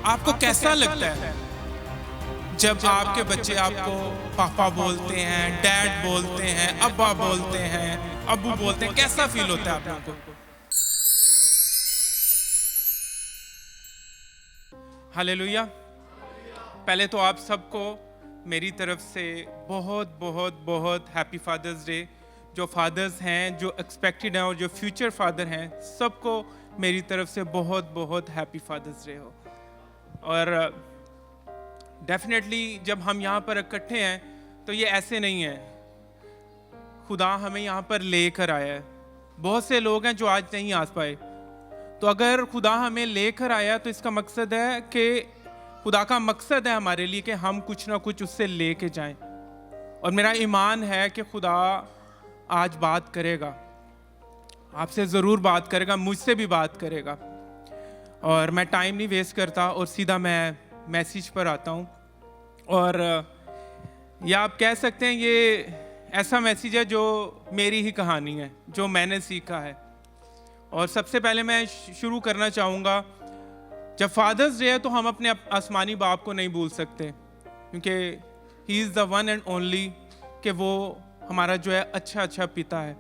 आपको कैसा लगता है जब आपके बच्चे आपको पापा बोलते हैं, डैड बोलते हैं, अब्बा बोलते हैं, अब्बू बोलते हैं? कैसा फील होता है आप लोगों को? हालेलुया। पहले तो आप सबको मेरी तरफ से बहुत बहुत बहुत हैप्पी फादर्स डे। जो फादर्स हैं, जो एक्सपेक्टेड हैं और जो फ्यूचर फादर हैं, सबको मेरी तरफ से बहुत बहुत हैप्पी फादर्स डे हो। और डेफिनेटली जब हम यहाँ पर इकट्ठे हैं तो ये ऐसे नहीं है, खुदा हमें यहाँ पर लेकर आया है। बहुत से लोग हैं जो आज नहीं आ पाए, तो अगर खुदा हमें लेकर आया तो इसका मकसद है कि खुदा का मकसद है हमारे लिए कि हम कुछ ना कुछ उससे लेके जाएं। और मेरा ईमान है कि खुदा आज बात करेगा, आपसे ज़रूर बात करेगा, मुझसे भी बात करेगा। और मैं टाइम नहीं वेस्ट करता और सीधा मैं मैसेज पर आता हूँ। और या आप कह सकते हैं ये ऐसा मैसेज है जो मेरी ही कहानी है, जो मैंने सीखा है। और सबसे पहले मैं शुरू करना चाहूँगा, जब फादर्स डे है तो हम अपने आसमानी बाप को नहीं भूल सकते, क्योंकि he is the one and only, कि वो हमारा जो है अच्छा पिता है,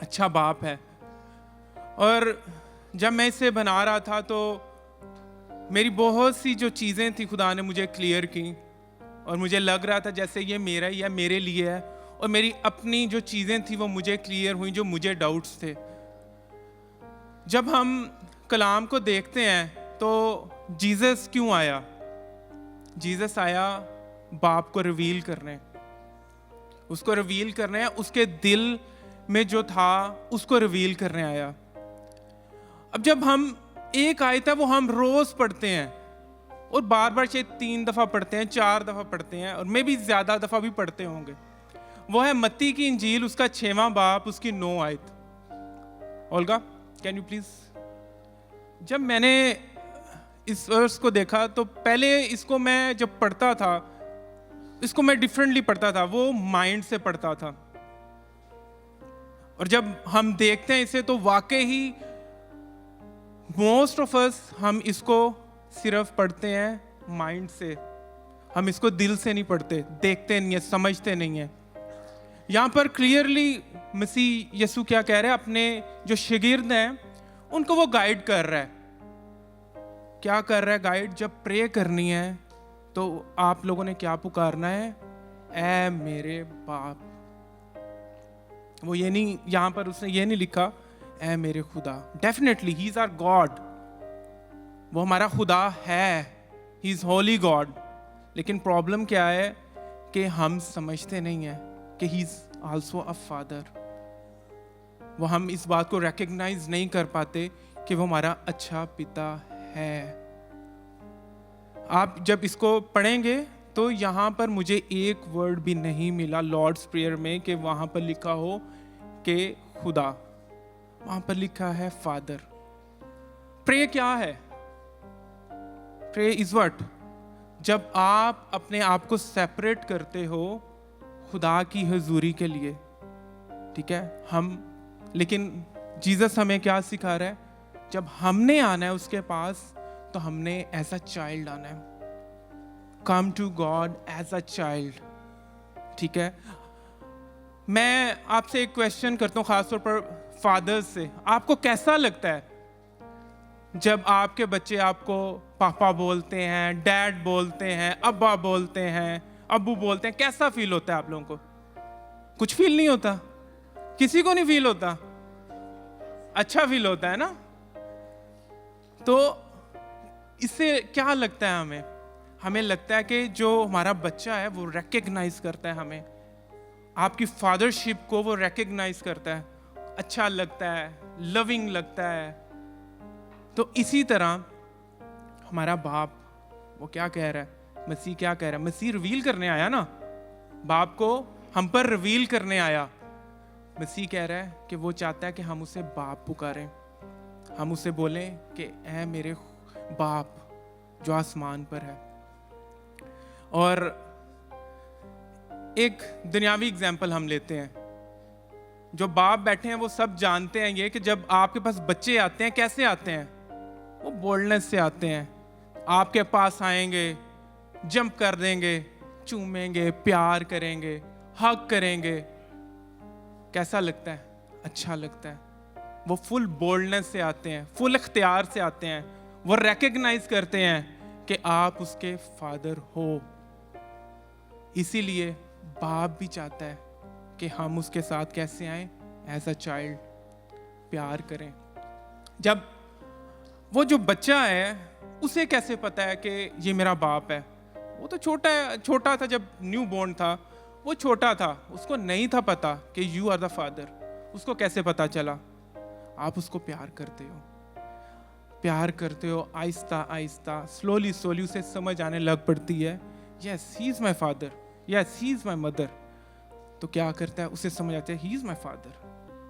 अच्छा बाप है। और जब मैं इसे बना रहा था तो मेरी बहुत सी जो चीज़ें थी खुदा ने मुझे क्लियर की, और मुझे लग रहा था जैसे ये मेरा ही है, मेरे लिए है। और मेरी अपनी जो चीज़ें थी वो मुझे क्लियर हुई, जो मुझे डाउट्स थे। जब हम कलाम को देखते हैं तो जीसस क्यों आया? जीसस आया बाप को रिवील करने, उसको रिवील करने, उसके दिल में जो था उसको रिवील करने आया। अब जब हम एक आयत है वो हम रोज पढ़ते हैं, और बार बार शायद 3 दफा पढ़ते हैं, 4 दफा पढ़ते हैं, और मे भी ज्यादा दफा भी पढ़ते होंगे। वो है मत्ती की इंजील, उसका 6वां बाब, उसकी 9 आयत। Olga, can you please? जब मैंने इस वर्स को देखा तो पहले इसको मैं जब पढ़ता था, इसको मैं डिफरेंटली पढ़ता था, वो माइंड से पढ़ता था। और जब हम देखते हैं इसे तो वाकई ही मोस्ट ऑफ अस हम इसको सिर्फ पढ़ते हैं माइंड से, हम इसको दिल से नहीं पढ़ते, देखते नहीं है, समझते नहीं है। यहाँ पर क्लियरली मसीह यीशु क्या कह रहे हैं, अपने जो शागिर्द हैं उनको वो गाइड कर रहा है। क्या कर रहा है गाइड? जब प्रे करनी है तो आप लोगों ने क्या पुकारना है? ऐ मेरे बाप। वो ये नहीं, यहाँ पर उसने ये नहीं लिखा ऐ मेरे खुदा। Definitely he is our God, वो हमारा खुदा है, ही इज होली गॉड। लेकिन प्रॉब्लम क्या है कि हम समझते नहीं है कि he is also a father. वो हम इस बात को रिकॉग्नाइज नहीं कर पाते कि वो हमारा अच्छा पिता है। आप जब इसको पढ़ेंगे तो यहाँ पर मुझे एक वर्ड भी नहीं मिला लॉर्ड्स प्रेयर में कि वहाँ पर लिखा हो कि खुदा, वहाँ पर लिखा है फादर। प्रे क्या है? Pray is what? जब आप अपने आप को सेपरेट करते हो खुदा की हुजूरी के लिए, ठीक है? लेकिन जीसस हमें क्या सिखा रहा है? जब हमने आना है उसके पास तो हमने एज अ चाइल्ड आना है। Come to God as a child, ठीक है? मैं आपसे एक क्वेश्चन करता हूँ, खासतौर पर फादर्स से। आपको कैसा लगता है जब आपके बच्चे आपको पापा बोलते हैं, डैड बोलते हैं, अब्बा बोलते हैं, अब्बू बोलते हैं? कैसा फील होता है आप लोगों को? कुछ फील नहीं होता? किसी को नहीं फील होता? अच्छा फील होता है ना? तो इससे क्या लगता है हमें? हमें लगता है कि जो हमारा बच्चा है वो रिकॉग्नाइज करता है हमें, आपकी फादरशिप को वो रिकॉग्नाइज करता है, अच्छा लगता है, लविंग लगता है। तो इसी तरह हमारा बाप वो क्या कह रहा है? मसीह क्या कह रहा है? मसीह रिवील करने आया ना, बाप को हम पर रिवील करने आया। मसीह कह रहा है कि वो चाहता है कि हम उसे बाप पुकारें, हम उसे बोलें कि ऐ मेरे बाप जो आसमान पर है। और एक दुनियावी एग्जाम्पल हम लेते हैं। जो बाप बैठे हैं वो सब जानते हैं ये कि जब आपके पास बच्चे आते हैं, कैसे आते हैं? वो बोल्डनेस से आते हैं, आपके पास आएंगे, जंप कर देंगे, चूमेंगे, प्यार करेंगे, हग करेंगे। कैसा लगता है? अच्छा लगता है। वो फुल बोल्डनेस से आते हैं, फुल इख्तियार से आते हैं। वो रिकग्नाइज करते हैं कि आप उसके फादर हो। इसीलिए बाप भी चाहता है कि हम उसके साथ कैसे आए, एज अ चाइल्ड, प्यार करें। जब वो जो बच्चा है उसे कैसे पता है कि ये मेरा बाप है? वो तो छोटा था, जब न्यू बॉर्न था, वो छोटा था, उसको नहीं था पता कि यू आर द फादर। उसको कैसे पता चला? आप उसको प्यार करते हो, आहिस्ता आहिस्ता, स्लोली उसे समझ आने लग पड़ती है, yes he is my father, yes he is my mother. तो क्या करता है? उसे समझ आता है ही इज माई फादर।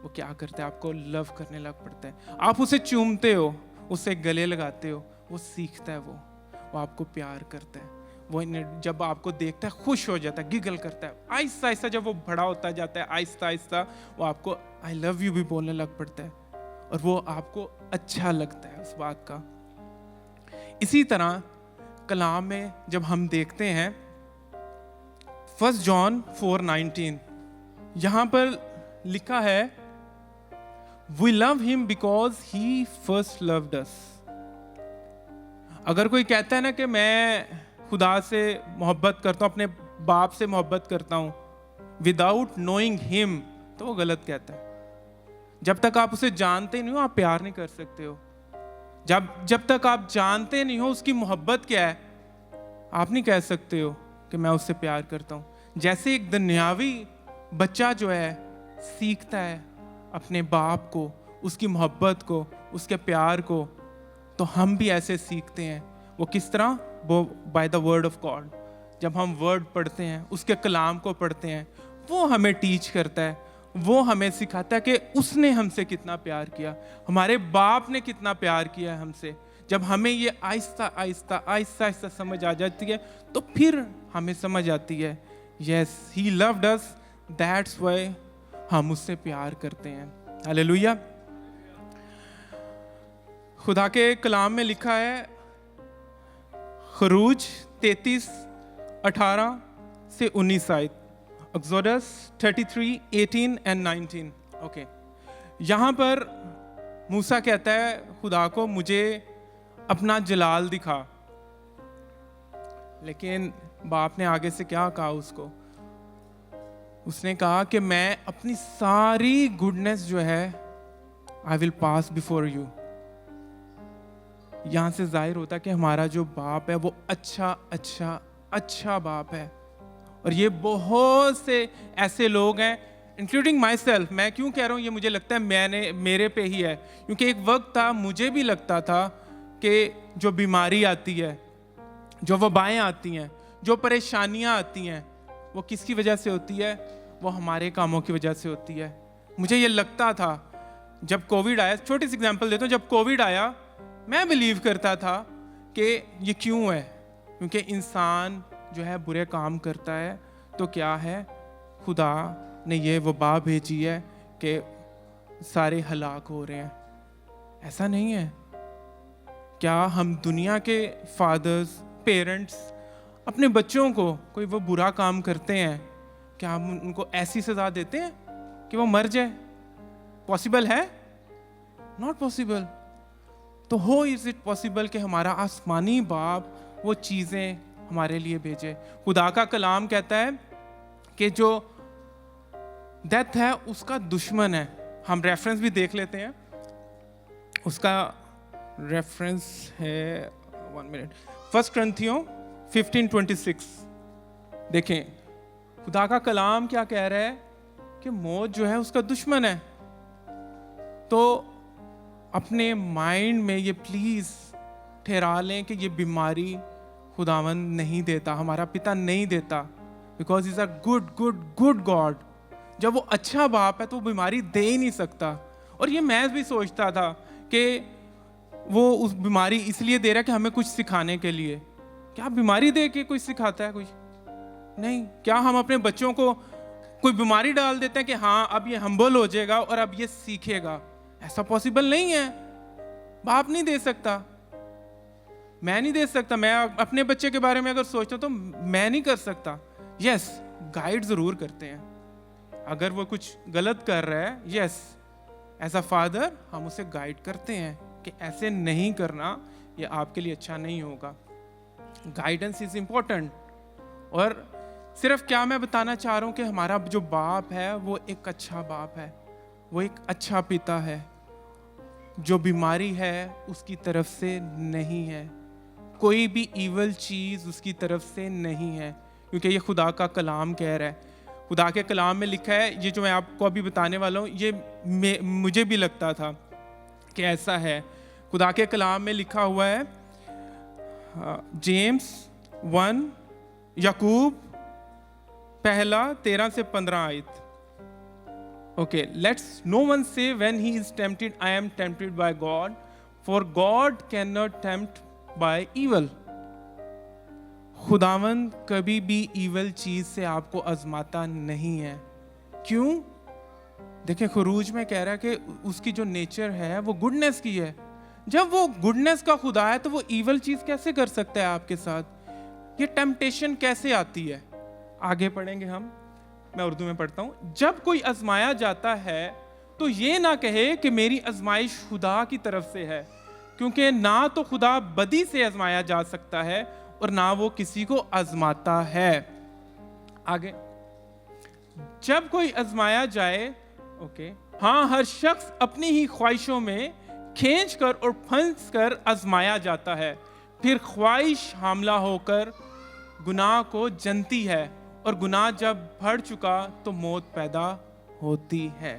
वो क्या करता है? आपको लव करने लग पड़ता है। आप उसे चूमते हो, उसे गले लगाते हो, वो सीखता है, वो आपको प्यार करता है। वो जब आपको देखता है खुश हो जाता है, गिगल करता है। आहिस्ता आहिस्ता जब वो बड़ा होता जाता है, आहिस्ता आहिस्ता वो आपको आई लव यू भी बोलने लग पड़ता है, और वो आपको अच्छा लगता है उस बात का। इसी तरह कलाम में जब हम देखते हैं 1 जॉन 4:19, यहां पर लिखा है, We love him because he first loved us. अगर कोई कहता है ना कि मैं खुदा से मोहब्बत करता हूँ, अपने बाप से मोहब्बत करता हूँ विदाउट नोइंग हिम, तो वो गलत कहता है। जब तक आप उसे जानते नहीं हो, आप प्यार नहीं कर सकते हो। जब तक आप जानते नहीं हो उसकी मोहब्बत क्या है, आप नहीं कह सकते हो कि मैं उससे प्यार करता हूँ। जैसे एक दुनियावी बच्चा जो है सीखता है अपने बाप को, उसकी मोहब्बत को, उसके प्यार को, तो हम भी ऐसे सीखते हैं। वो किस तरह? वो by the word of God. जब हम वर्ड पढ़ते हैं, उसके कलाम को पढ़ते हैं, वो हमें टीच करता है, वो हमें सिखाता है कि उसने हमसे कितना प्यार किया, हमारे बाप ने कितना प्यार किया है हमसे। जब हमें ये आहिस्ता आहिस्ता समझ आ जाती है, तो फिर हमें समझ आती है, yes he loved us, that's why हम उससे प्यार करते हैं। हालेलुया। खुदा के कलाम में लिखा है, खरूज 33:18 से 19 आयत, एक्सोडस 33:18 and 19। ओके, यहाँ पर मूसा कहता है खुदा को, मुझे अपना जलाल दिखा। लेकिन बाप ने आगे से क्या कहा उसको? उसने कहा कि मैं अपनी सारी गुडनेस जो है I will pass before you. यहां से जाहिर होता है कि हमारा जो बाप है वो अच्छा बाप है। और ये बहुत से ऐसे लोग हैं, इंक्लूडिंग माई सेल्फ। मैं क्यों कह रहा हूँ ये? मुझे लगता है मेरे पे ही है, क्योंकि एक वक्त था मुझे भी लगता था कि जो बीमारी आती है, जो वबाएं आती हैं, जो परेशानियां आती हैं, वो किसकी वजह से होती है? वो हमारे कामों की वजह से होती है। मुझे ये लगता था जब कोविड आया, छोटी सी एग्जांपल देता हूँ, जब कोविड आया मैं बिलीव करता था कि ये क्यों है, क्योंकि इंसान जो है बुरे काम करता है, तो क्या है, खुदा ने ये वबा भेजी है कि सारे हलाक हो रहे हैं। ऐसा नहीं है। क्या हम दुनिया के फादर्स, पेरेंट्स अपने बच्चों को कोई वो बुरा काम करते हैं, क्या हम उनको ऐसी सजा देते हैं कि वो मर जाए? पॉसिबल है? Not possible. तो हो इज इट पॉसिबल कि हमारा आसमानी बाप वो चीज़ें हमारे लिए भेजे? खुदा का कलाम कहता है कि जो डेथ है उसका दुश्मन है। हम रेफरेंस भी देख लेते हैं, उसका रेफरेंस है 1 मिनट, 1 Corinthians 15:26। देखें खुदा का कलाम क्या कह रहा है कि मौत जो है उसका दुश्मन है। तो अपने माइंड में ये प्लीज ठहरा लें कि ये बीमारी खुदावंद नहीं देता, हमारा पिता नहीं देता, because is a good God. जब वो अच्छा बाप है तो वो बीमारी दे ही नहीं सकता। और ये मैं भी सोचता था कि वो उस बीमारी इसलिए दे रहा है कि हमें कुछ सिखाने के लिए। क्या बीमारी दे के कुछ सिखाता है? कुछ नहीं। क्या हम अपने बच्चों को कोई बीमारी डाल देते हैं कि हाँ अब ये हम्बल हो जाएगा और अब ये सीखेगा? ऐसा पॉसिबल नहीं है, बाप नहीं दे सकता। मैं नहीं दे सकता, मैं अपने बच्चे के बारे में अगर सोचता हूँ तो मैं नहीं कर सकता। यस, गाइड जरूर करते हैं। अगर वो कुछ गलत कर रहा है, यस, एज अ फादर हम उसे गाइड करते हैं कि ऐसे नहीं करना, ये आपके लिए अच्छा नहीं होगा। Guidance is important. और सिर्फ क्या मैं बताना चाह रहा हूँ कि हमारा जो बाप है वो एक अच्छा बाप है, वो एक अच्छा पिता है। जो बीमारी है उसकी तरफ से नहीं है, कोई भी ईवल चीज़ उसकी तरफ से नहीं है, क्योंकि ये खुदा का कलाम कह रहा है। खुदा के कलाम में लिखा है, ये जो मैं आपको अभी बताने वाला हूँ, ये मुझे भी लगता था कि ऐसा है। खुदा के कलाम में लिखा हुआ है, जेम्स 1 याकूब 1:13-15 आयत। Okay, let's no one say when he is tempted, I am tempted by God, for God cannot tempt by evil. खुदावंद कभी भी ईवल चीज से आपको आजमाता नहीं है। क्यों? देखें, खुरूज में कह रहा है कि उसकी जो नेचर है वो गुडनेस की है। जब वो गुडनेस का खुदा है तो वो ईवल चीज कैसे कर सकता है आपके साथ? ये टेम्पटेशन कैसे आती है? आगे पढ़ेंगे हम। मैं उर्दू में पढ़ता हूँ। जब कोई आजमाया जाता है तो ये ना कहे कि मेरी आजमाइश खुदा की तरफ से है, क्योंकि ना तो खुदा बदी से आजमाया जा सकता है और ना वो किसी को आजमाता है। आगे, जब कोई आजमाया जाए, ओके, हाँ, हर शख्स अपनी ही ख्वाहिशों में खींच कर और फंस कर आजमाया जाता है, फिर ख्वाहिश हमला होकर गुनाह को जनती है, और गुनाह जब बढ़ चुका तो मौत पैदा होती है।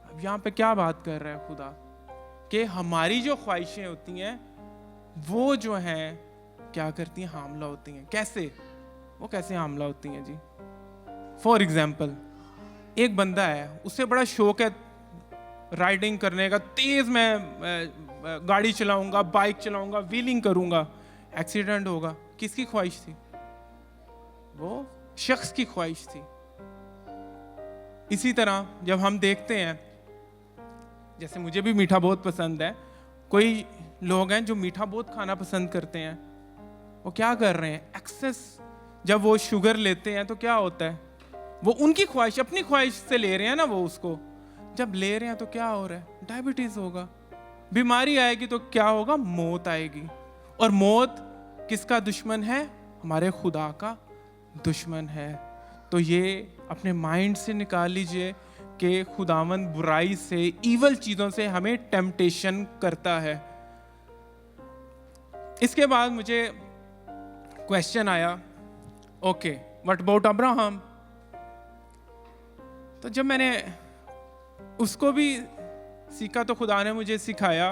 अब यहाँ पे क्या बात कर रहा है खुदा? कि हमारी जो ख्वाहिशें होती हैं वो जो हैं क्या करती हैं? हमला होती हैं। कैसे? वो कैसे हमला होती हैं जी? फॉर एग्जाम्पल, एक बंदा है, उससे बड़ा शौक है राइडिंग करने का, तेज मैं गाड़ी चलाऊंगा, बाइक चलाऊंगा, व्हीलिंग करूंगा, एक्सीडेंट होगा। किसकी ख्वाहिश थी? वो शख्स की ख्वाहिश थी। इसी तरह जब हम देखते हैं, जैसे मुझे भी मीठा बहुत पसंद है, कोई लोग हैं जो मीठा बहुत खाना पसंद करते हैं, वो क्या कर रहे हैं? एक्सेस जब वो शुगर लेते हैं तो क्या होता है? वो उनकी ख्वाहिश, अपनी ख्वाहिश से ले रहे हैं ना, वो उसको जब ले रहे हैं तो क्या हो रहा है? डायबिटीज होगा, बीमारी आएगी तो क्या होगा? मौत आएगी। और मौत किसका दुश्मन है? हमारे खुदा का दुश्मन है। तो ये अपने माइंड से निकाल लीजिए कि खुदावंद बुराई से, ईवल चीजों से हमें टेम्पटेशन करता है। इसके बाद मुझे क्वेश्चन आया, ओके, व्हाट अबाउट अब्राहम? तो जब मैंने उसको भी सीखा तो खुदा ने मुझे सिखाया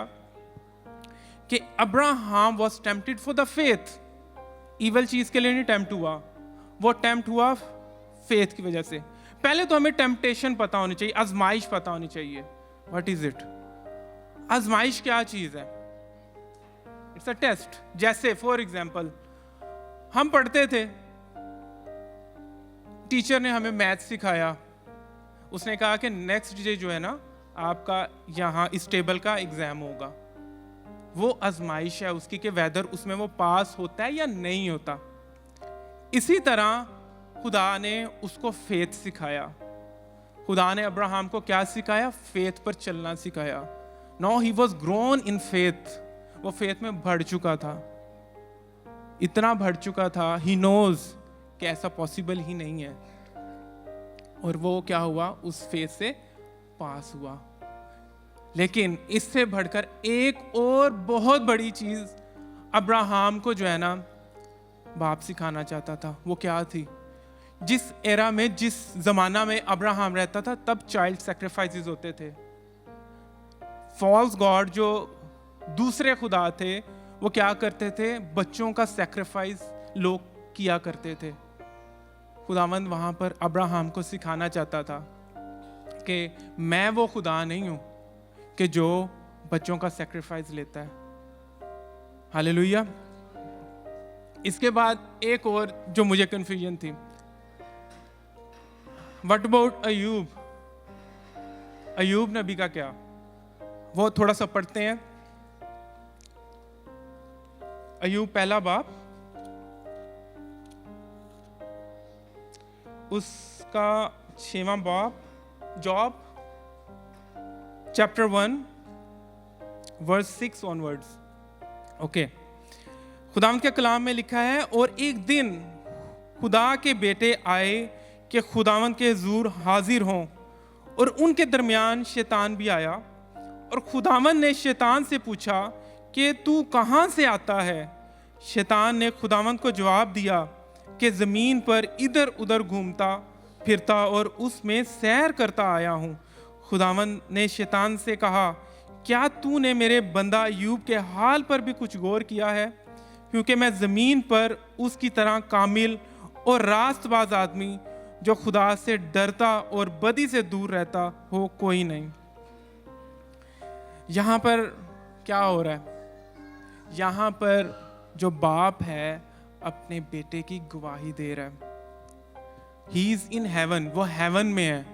कि Abraham was tempted for the faith. Evil चीज के लिए नहीं टेम्प्ट हुआ, वो टेम्प्ट हुआ फेथ की वजह से। पहले तो हमें टेम्पटेशन पता होनी चाहिए, आजमाइश पता होनी चाहिए। What is it? आजमाइश क्या चीज है? It's a test. जैसे फॉर एग्जाम्पल, हम पढ़ते थे, टीचर ने हमें मैथ सिखाया, उसने कहा कि नेक्स्ट डे जो है ना आपका यहाँ इस टेबल का एग्जाम होगा। वो आजमाइश है उसकी कि वेदर उसमें वो पास होता है या नहीं होता। इसी तरह खुदा ने उसको फेथ सिखाया। खुदा ने अब्राहम को क्या सिखाया? फेथ पर चलना सिखाया। Now he was grown in faith, वो फेथ में बढ़ चुका था, इतना बढ़ चुका था, ही नोज कि ऐसा पॉसिबल ही नहीं है। और वो क्या हुआ? उस फेथ से पास हुआ। लेकिन इससे बढ़कर एक और बहुत बड़ी चीज अब्राहम को जो है ना बाप सिखाना चाहता था। वो क्या थी? जिस एरा में, जिस जमाना में अब्राहम रहता था, तब चाइल्ड सैक्रिफाइसेस होते थे। फॉल्स गॉड जो दूसरे खुदा थे वो क्या करते थे? बच्चों का सैक्रिफाइस लोग किया करते थे। खुदावंद वहां पर अब्राहम को सिखाना चाहता था कि मैं वो खुदा नहीं हूं कि जो बच्चों का सैक्रिफाइस लेता है। हालेलुया। इसके बाद एक और जो मुझे कंफ्यूजन थी, व्हाट अबाउट अयूब? अयूब नबी का क्या? वो थोड़ा सा पढ़ते हैं। अय्यूब पहला बाब उसका 6वां बाब, Job chapter 1 verse 6 onwards. Okay, खुदावंद के कलाम में लिखा है, और एक दिन खुदा के बेटे आए कि खुदावंद के हुजूर हाजिर हों, और उनके दरमियान शैतान भी आया। और खुदावंद ने शैतान से पूछा कि तू कहाँ से आता है? शैतान ने खुदावंद को जवाब दिया कि ज़मीन पर इधर उधर घूमता फिरता और उसमें सैर करता आया हूँ। खुदावंद ने शैतान से कहा, क्या तूने मेरे बंदा अय्यूब के हाल पर भी कुछ गौर किया है? क्योंकि मैं ज़मीन पर उसकी तरह कामिल और रास्तबाज आदमी, जो खुदा से डरता और बदी से दूर रहता हो, कोई नहीं। यहाँ पर क्या हो रहा है? यहाँ पर जो बाप है अपने बेटे की गवाही दे रहा है। ही इज इन हेवन, वो हेवन में है।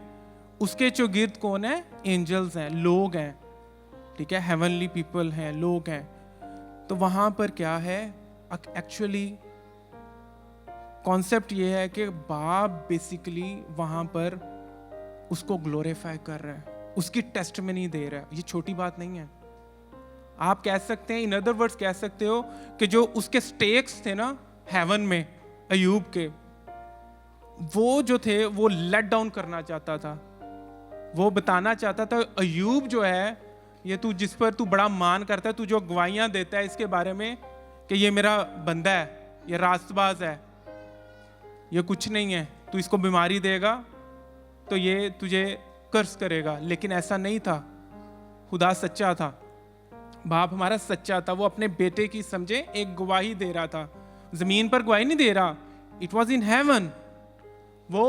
उसके जो गिर्द कौन है? एंजल्स हैं, लोग हैं, ठीक है, हेवनली पीपल हैं, लोग हैं। तो वहां पर क्या है? एक्चुअली कॉन्सेप्ट ये है कि बाप बेसिकली वहां पर उसको ग्लोरीफाई कर रहा है, उसकी टेस्टमनी दे रहा है। ये छोटी बात नहीं है। आप कह सकते हैं, इन अदर वर्ड्स कह सकते हो कि जो उसके स्टेक्स थे ना हेवन में अय्यूब के, वो जो थे वो लेट डाउन करना चाहता था। वो बताना चाहता था अय्यूब जो है, ये तू जिस पर तू बड़ा मान करता है, तू जो गवाहियां देता है इसके बारे में कि ये मेरा बंदा है, ये रास्तबाज है, ये कुछ नहीं है, तू इसको बीमारी देगा तो ये तुझे कर्ज करेगा। लेकिन ऐसा नहीं था। खुदा सच्चा था, बाप हमारा सच्चा था। वो अपने बेटे की समझे एक गवाही दे रहा था। जमीन पर गवाही नहीं दे रहा, इट वॉज इन हेवन। वो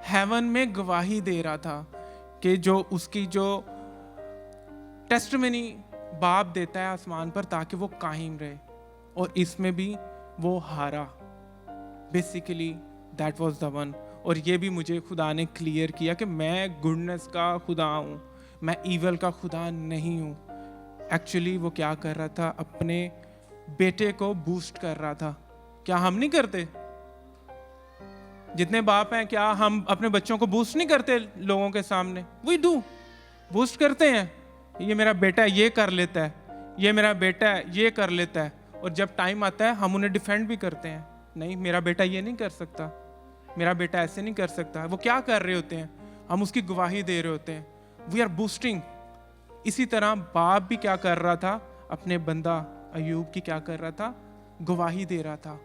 हेवन में गवाही दे रहा था कि जो उसकी जो टेस्टमनी बाप देता है आसमान पर, ताकि वो कायम रहे। और इसमें भी वो हारा। Basically that was the one. और ये भी मुझे खुदा ने क्लियर किया कि मैं गुडनेस का खुदा हूँ, मैं ईवल का खुदा नहीं हूँ। एक्चुअली वो क्या कर रहा था? अपने बेटे को बूस्ट कर रहा था। क्या हम नहीं करते? जितने बाप हैं, क्या हम अपने बच्चों को बूस्ट नहीं करते लोगों के सामने? वी डू, बूस्ट करते हैं। ये मेरा बेटा ये कर लेता है, ये मेरा बेटा है ये कर लेता है। और जब टाइम आता है हम उन्हें डिफेंड भी करते हैं, नहीं मेरा बेटा ये नहीं कर सकता, मेरा बेटा ऐसे नहीं कर सकता। वो क्या कर रहे होते हैं? हम उसकी गवाही दे रहे होते हैं। We are boosting. इसी तरह बाप भी क्या कर रहा था? अपने बंदा अय्यूब की क्या कर रहा था? गवाही दे रहा था।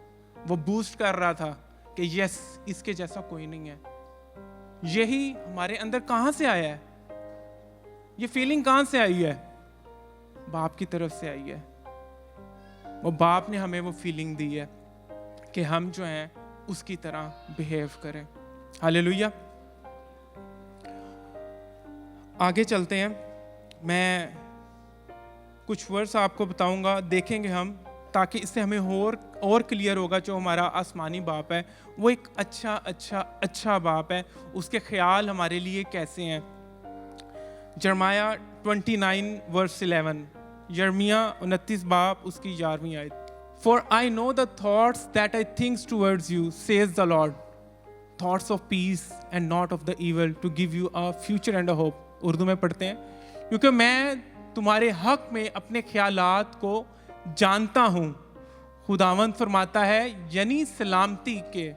वो बूस्ट कर रहा था कि यस, इसके जैसा कोई नहीं है। यही हमारे अंदर कहां से आया है? ये फीलिंग कहां से आई है? बाप की तरफ से आई है। वो बाप ने हमें वो फीलिंग दी है कि हम जो हैं उसकी तरह बिहेव करें। हालेलुया। आगे चलते हैं। मैं कुछ वर्स आपको बताऊंगा, देखेंगे हम, ताकि इससे हमें और क्लियर होगा जो हमारा आसमानी बाप है वो एक अच्छा बाप है। उसके ख्याल हमारे लिए कैसे हैं? यिर्मयाह 29 वर्स 11, यिर्मयाह 29 बाप उसकी 11वीं आयत। For I know the thoughts that I think towards you, says the Lord, thoughts of peace and not of the evil, to give you a future and a hope। Urdu में पढ़ते हैं, क्योंकि मैं तुम्हारे हक में अपने ख्यालात को जानता हूँ। खुदावंद फरमाता है, यानी सलामती के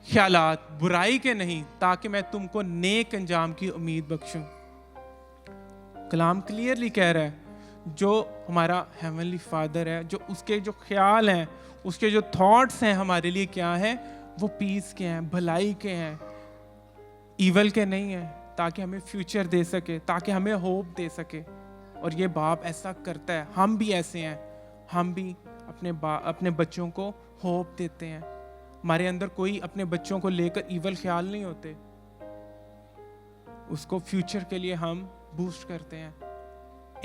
ख्यालात, बुराई के नहीं, ताकि मैं तुमको नेक अंजाम की उम्मीद बख्शूं। कलाम क्लियरली कह रहा है, जो हमारा हेवनली फादर है, जो उसके जो ख्याल हैं, उसके जो थॉट्स हैं हमारे लिए क्या हैं? वो पीस के हैं, भलाई के हैं, ईवल के नहीं हैं, ताकि हमें फ्यूचर दे सके, ताकि हमें होप दे सके। और ये बाप ऐसा करता है। हम भी ऐसे हैं, हम भी अपने बच्चों को होप देते हैं। हमारे अंदर कोई अपने बच्चों को लेकर ईवल ख्याल नहीं होते, उसको फ्यूचर के लिए हम बूस्ट करते हैं।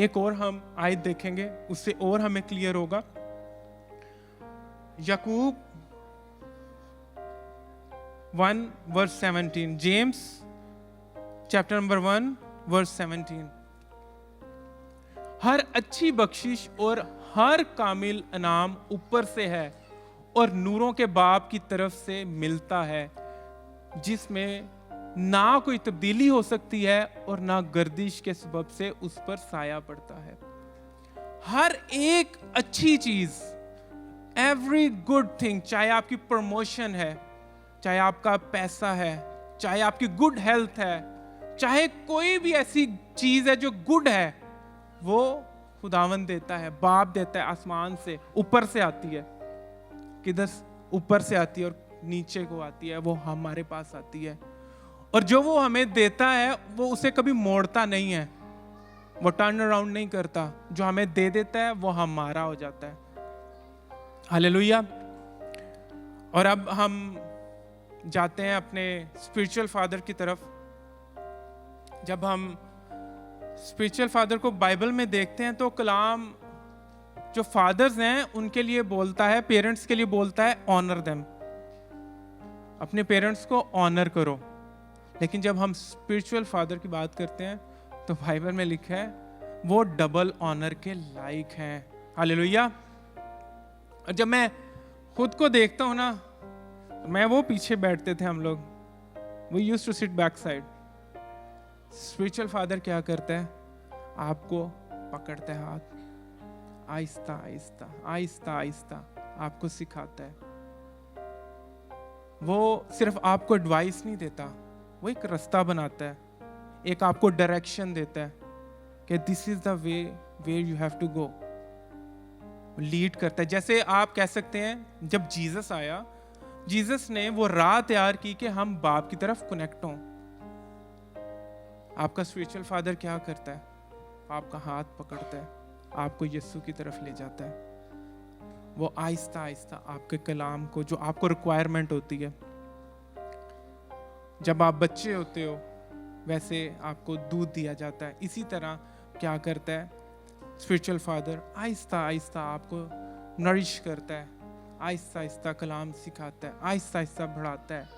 एक और हम आयत देखेंगे, उससे और हमें क्लियर होगा। याकूब 1 verse 17, James chapter number 1 verse 17। हर अच्छी बख्शिश और हर कामिल इनाम ऊपर से है और नूरों के बाप की तरफ से मिलता है, जिसमें ना कोई तब्दीली हो सकती है और ना गर्दिश के सबब से उस पर साया पड़ता है। हर एक अच्छी चीज, एवरी गुड थिंग, चाहे आपकी प्रमोशन है, चाहे आपका पैसा है, चाहे आपकी गुड हेल्थ है, चाहे कोई भी ऐसी चीज है जो गुड है, वो खुदावंद देता है, बाप देता है, आसमान से, ऊपर से आती है। किधर? ऊपर से आती है और नीचे को आती है, वो हमारे पास आती है। और जो वो हमें देता है वो उसे कभी मोड़ता नहीं है, वो टर्न अराउंड नहीं करता। जो हमें दे देता है वो हमारा हो जाता है। हालेलुया। और अब हम जाते हैं अपने स्पिरिचुअल फादर की तरफ। जब हम स्पिरिचुअल फादर को बाइबल में देखते हैं तो कलाम जो फादर्स हैं उनके लिए बोलता है, पेरेंट्स के लिए बोलता है, ऑनर देम, अपने पेरेंट्स को ऑनर करो। लेकिन जब हम स्पिरिचुअल फादर की बात करते हैं तो बाइबल में लिखा है वो डबल ऑनर के लायक हैं। हालेलुया। और जब मैं खुद को देखता हूं ना, मैं वो पीछे बैठते थे हम लोग, we used to sit back side. Spiritual father क्या करता है? आपको पकड़ता है हाथ, आहिस्ता आहिस्ता आहिस्ता आहिस्ता आपको सिखाता है। वो सिर्फ आपको एडवाइस नहीं देता, वो एक रास्ता बनाता है, एक आपको डायरेक्शन देता है कि this is the way where you have to go. Lead करता है। जैसे आप कह सकते हैं जब जीसस आया, जीसस ने वो राह तैयार की कि हम बाप की तरफ कनेक्ट हों। आपका स्पिरिचुअल फादर क्या करता है? आपका हाथ पकड़ता है, आपको यीशु की तरफ ले जाता है। वो आहिस्ता आहिस्ता आपके कलाम को, जो आपको रिक्वायरमेंट होती है, जब आप बच्चे होते हो वैसे आपको दूध दिया जाता है, इसी तरह क्या करता है स्पिरिचुअल फादर? आहिस्ता आहिस्ता आपको नरिश करता है, आहिस्ता आहिस्ता कलाम सिखाता है, आहिस्ता आहिस्ता बढ़ाता है,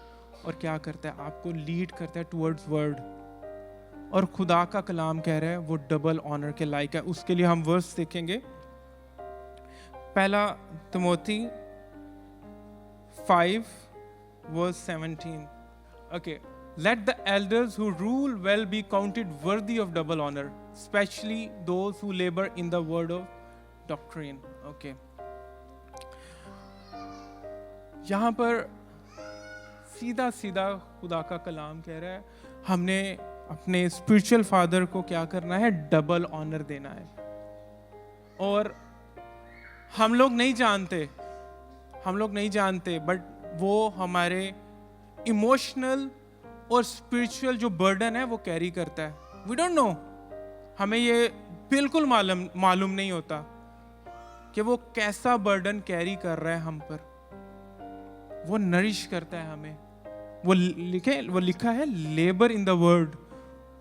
और क्या करता है? आपको लीड करता है टुवर्ड्स वर्ड। और खुदा का कलाम कह रहा है वो डबल ऑनर के लायक है। उसके लिए हम वर्स देखेंगे, पहला Timothy 5:17। Okay, let the elders who rule well be counted worthy of double honor, especially those who labor in the word of doctrine. Okay. यहाँ पर सीधा सीधा खुदा का कलाम कह रहा है हमने अपने स्पिरिचुअल फादर को क्या करना है? डबल ऑनर देना है। और हम लोग नहीं जानते, बट वो हमारे इमोशनल और स्पिरिचुअल जो बर्डन है वो कैरी करता है। वी डोंट नो, हमें ये बिल्कुल मालूम नहीं होता कि वो कैसा बर्डन कैरी कर रहा है हम पर। वो नरिश करता है हमें। वो लिखा है लेबर इन द वर्ड,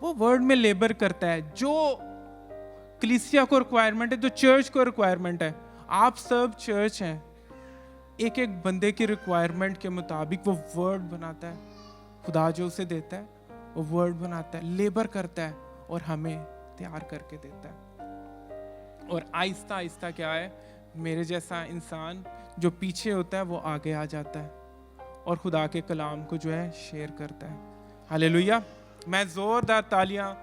वो वर्ड में लेबर करता है। जो कलीसिया को रिक्वायरमेंट है, जो चर्च को रिक्वायरमेंट है, आप सब चर्च हैं, एक एक बंदे की रिक्वायरमेंट के मुताबिक वो वर्ड बनाता है। खुदा जो उसे देता है वो वर्ड बनाता है, लेबर करता है और हमें तैयार करके देता है। और आहिस्ता आहिस्ता क्या है, मेरे जैसा इंसान जो पीछे होता है वो आगे आ जाता है और खुदा के कलाम को जो है शेयर करता है। हालेलुया। मैं जोरदार तालियां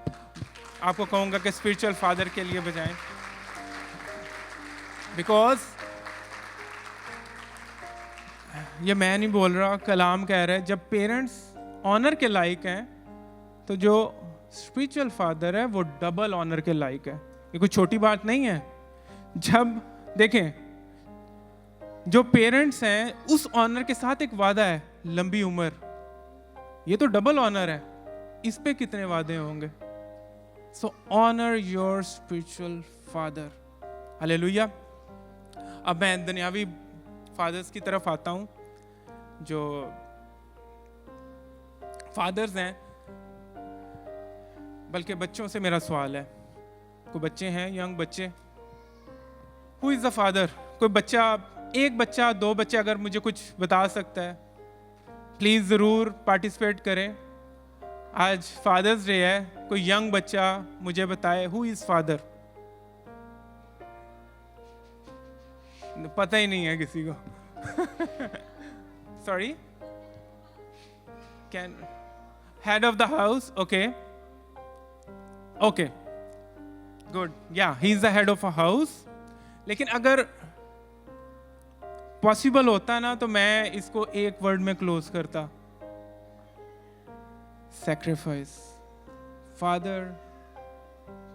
आपको कहूंगा कि स्पिरिचुअल फादर के लिए बजाएं, बिकॉज ये मैं नहीं बोल रहा, कलाम कह रहा है जब पेरेंट्स ऑनर के लायक हैं तो जो स्पिरिचुअल फादर है वो डबल ऑनर के लायक है। ये कोई छोटी बात नहीं है। जब देखें, जो पेरेंट्स हैं उस ऑनर के साथ एक वादा है, लंबी उम्र। ये तो डबल ऑनर है, इस पे कितने वादे होंगे? So honour your spiritual father. Hallelujah. अब मैं दुनियावी फादर्स की तरफ आता हूं। जो फादर्स हैं, बल्कि बच्चों से मेरा सवाल है, कोई बच्चे हैं, यंग बच्चे, हु इज द फादर? कोई बच्चा, एक बच्चा, दो बच्चे अगर मुझे कुछ बता सकता है प्लीज जरूर पार्टिसिपेट करें। आज फादर्स डे है, कोई यंग बच्चा मुझे बताए हु इज फादर। पता ही नहीं है किसी को. Sorry. Can head of the house? Okay. Okay. Good. Yeah, he is the head of a house. लेकिन अगर पॉसिबल होता ना तो मैं इसको एक वर्ड में क्लोज करता. सैक्रिफाइस. फादर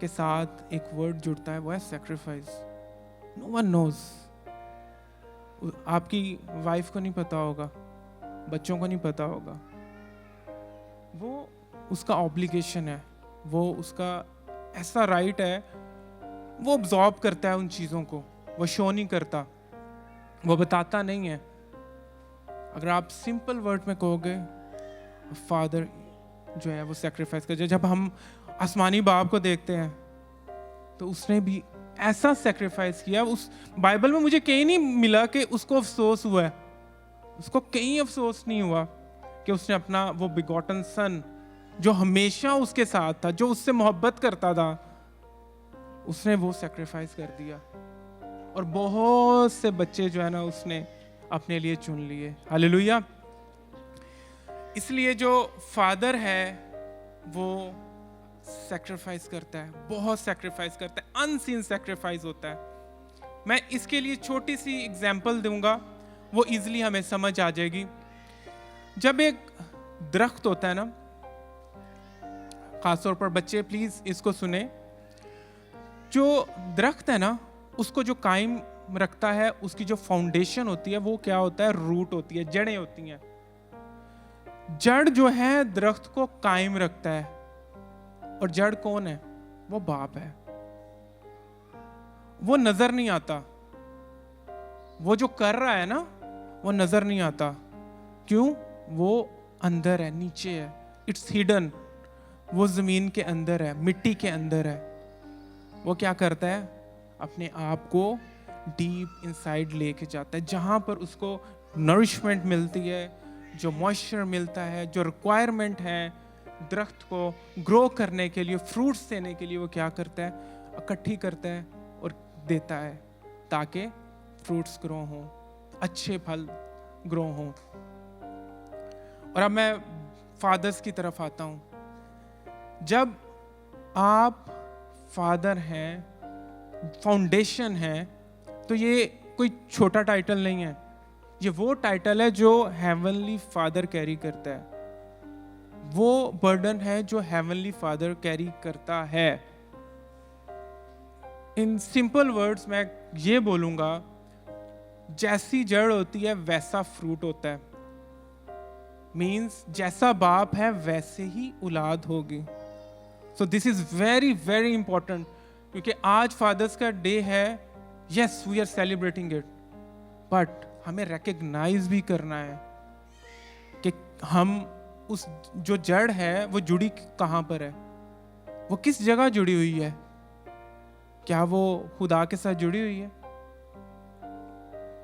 के साथ एक वर्ड जुड़ता है, वो है सैक्रिफाइस. No one knows. आपकी वाइफ को नहीं पता होगा, बच्चों को नहीं पता होगा. वो उसका ऑब्लिगेशन है, वो उसका ऐसा राइट है. वो ऑब्जॉर्ब करता है उन चीज़ों को, वो शो नहीं करता, वो बताता नहीं है. अगर आप सिंपल वर्ड में कहोगे, फादर जो है वो सैक्रिफाइस कर. जब हम आसमानी बाप को देखते हैं तो उसने भी ऐसा सैक्रिफाइस किया. उस बाइबल में मुझे कहीं नहीं मिला कि उसको अफसोस हुआ है. उसको कहीं अफसोस नहीं हुआ कि उसने अपना वो बिगॉटन सन जो हमेशा उसके साथ था, जो उससे मोहब्बत करता था, उसने वो सैक्रिफाइस कर दिया. और बहुत से बच्चे जो है ना उसने अपने लिए चुन लिए. हालेलुया. इसलिए जो फादर है वो सैक्रिफाइस करता है, बहुत सैक्रिफाइस करता है. अनसीन सैक्रिफाइस होता है. मैं इसके लिए छोटी सी एग्जांपल दूंगा, वो इजीली हमें समझ आ जाएगी. जब एक दरख्त होता है ना, खासतौर पर बच्चे प्लीज इसको सुने. जो दरख्त है ना, उसको जो कायम रखता है, उसकी जो फाउंडेशन होती है वो क्या होता है? रूट होती है, जड़ें होती हैं. जड़ जो है दरख्त को कायम रखता है. और जड़ कौन है? वो बाप है. वो नजर नहीं आता. वो जो कर रहा है ना वो नजर नहीं आता. क्यों? वो अंदर है, नीचे है. It's hidden. वो जमीन के अंदर है, मिट्टी के अंदर है. वो क्या करता है? अपने आप को डीप इनसाइड लेके जाता है, जहां पर उसको नरिशमेंट मिलती है, जो मॉइस्चर मिलता है, जो रिक्वायरमेंट है दरख्त को ग्रो करने के लिए, फ्रूट्स देने के लिए. वो क्या करता है? इकट्ठी करता है और देता है ताकि फ्रूट्स ग्रो हों, अच्छे फल ग्रो हों. और अब मैं फादर्स की तरफ आता हूं. जब आप फादर हैं, फाउंडेशन है, तो ये कोई छोटा टाइटल नहीं है. ये वो टाइटल है जो हेवनली फादर कैरी करता है. वो बर्डन है जो हेवनली फादर कैरी करता है. इन सिंपल वर्ड्स मैं ये बोलूंगा, जैसी जड़ होती है वैसा फ्रूट होता है. मीन्स जैसा बाप है वैसे ही औलाद होगी. So this is very very important, क्योंकि आज फादर्स का डे है. Yes, we are celebrating it, but हमें रिकग्नाइज भी करना है कि हम उस जो जड़ है वो जुड़ी कहां पर है, वो किस जगह जुड़ी हुई है. क्या वो खुदा के साथ जुड़ी हुई है?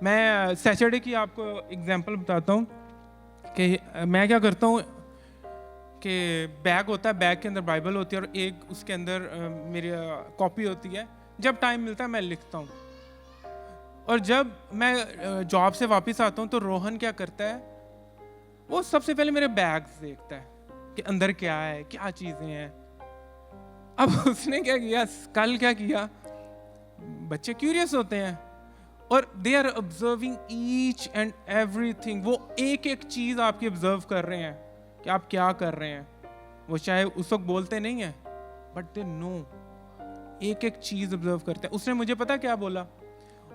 मैं सैटरडे की आपको एग्जांपल बताता हूँ कि मैं क्या करता हूँ कि बैग होता है, बैग के अंदर बाइबल होती है और एक उसके अंदर मेरी कॉपी होती है. जब टाइम मिलता है मैं लिखता हूँ. और जब मैं जॉब से वापस आता हूँ तो रोहन क्या करता है? वो सबसे पहले मेरे बैग्स देखता है कि अंदर क्या है, क्या चीजें हैं. अब उसने क्या किया, कल क्या किया, बच्चे क्यूरियस होते हैं और they are observing each and everything. वो एक एक चीज आपकी ऑब्जर्व कर रहे हैं कि आप क्या कर रहे हैं. वो चाहे उस वक्त बोलते नहीं है, बट दे नो, एक एक चीज ऑब्जर्व करते हैं. उसने मुझे पता क्या बोला?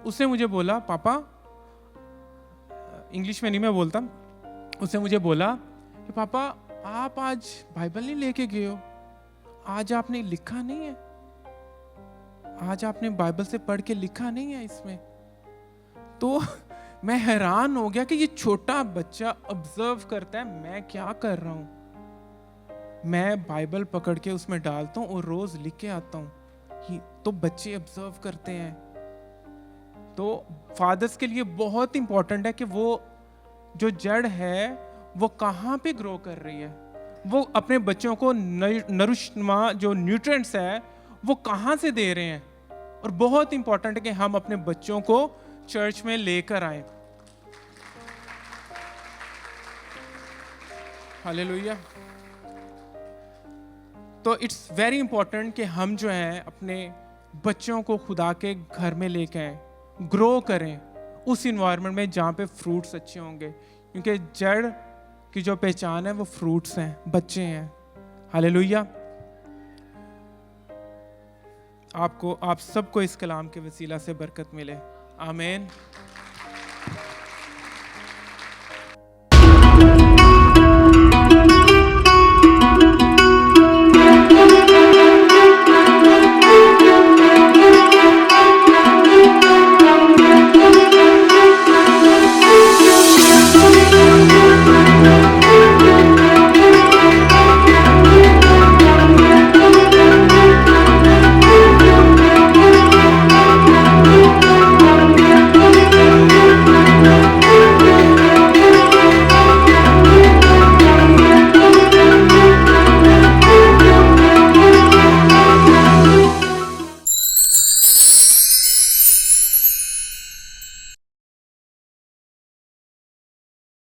उसने मुझे बोला, पापा, इंग्लिश में नहीं मैं बोलता, उसने मुझे बोला कि पापा आप आज बाइबल नहीं लेके गए हो, आज आपने लिखा नहीं है, आज आपने बाइबल से पढ़ के लिखा नहीं है इसमें. तो मैं हैरान हो गया कि ये छोटा बच्चा ऑब्जर्व करता है मैं क्या कर रहा हूं. मैं बाइबल पकड़ के उसमें डालता हूं और रोज लिख के आता हूं. तो बच्चे ऑब्जर्व करते हैं. तो फादर्स के लिए बहुत इंपॉर्टेंट है कि वो जो जड़ है वो कहाँ पे ग्रो कर रही है, वो अपने बच्चों को नरिशमा जो न्यूट्रिएंट्स है वो कहाँ से दे रहे हैं. और बहुत इंपॉर्टेंट है कि हम अपने बच्चों को चर्च में लेकर आए। हालेलुया। तो इट्स वेरी इंपॉर्टेंट कि हम जो है अपने बच्चों को खुदा के घर में लेके आए, ग्रो करें उस इन्वायरमेंट में जहाँ पे फ्रूट्स अच्छे होंगे, क्योंकि जड़ की जो पहचान है वो फ्रूट्स हैं, बच्चे हैं। हालेलुया। आप सबको इस कलाम के वसीला से बरकत मिले। आमीन।